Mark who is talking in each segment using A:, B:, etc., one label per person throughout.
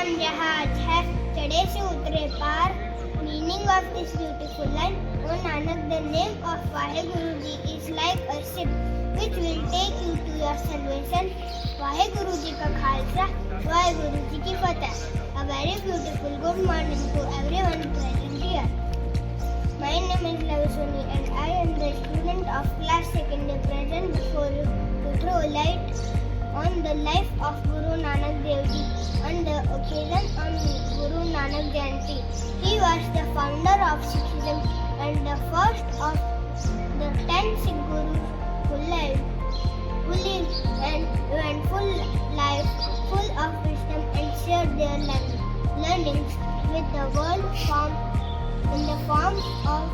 A: नाम जहाज है, चढ़े से उतरे पार. Meaning of this beautiful line, O Nanak, the name of Vaheguru Ji is like a ship which will take you to your salvation. Vaheguru Ji ka Khalsa, Vaheguru Ji ki Fatah. A very beautiful good morning to everyone present here. My name is Lavaswani and I am the student of class 2nd present before you to throw light on the life of Guru Nanak Jayanti on the occasion of Guru Nanak Jayanti. He was the founder of Sikhism and the first of the 10 Sikh Gurus who lived an eventful life full of wisdom and shared their learnings with the world in the form of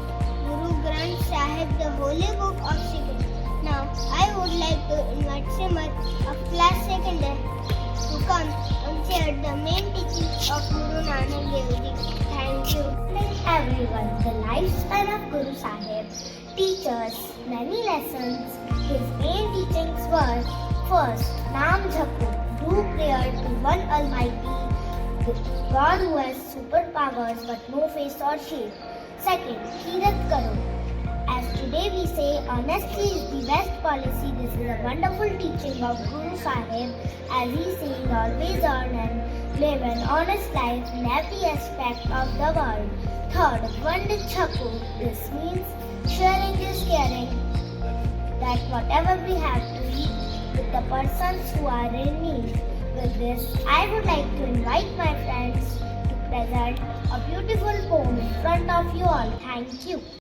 A: Guru Granth Sahib, the holy book of Sikhism. Now, I would like to invite Simar of class 2nd to come and share the main teachings of Guru Nanak Jayanti. Thank you.
B: Everyone, the lifespan of Guru Sahib teaches many lessons. His main teachings were: first, Naam Japo, do prayer to one Almighty God who has superpowers but no face or shape. Second, Kirat Karo. As today we say, honesty is the best policy. This is a wonderful teaching of Guru Sahib, as he says, always earn and live an honest life in every aspect of the world. Third, Vand Chhaku. This means sharing is caring, that whatever we have to eat with the persons who are in need. With this, I would like to invite my friends to present a beautiful poem in front of you all. Thank you.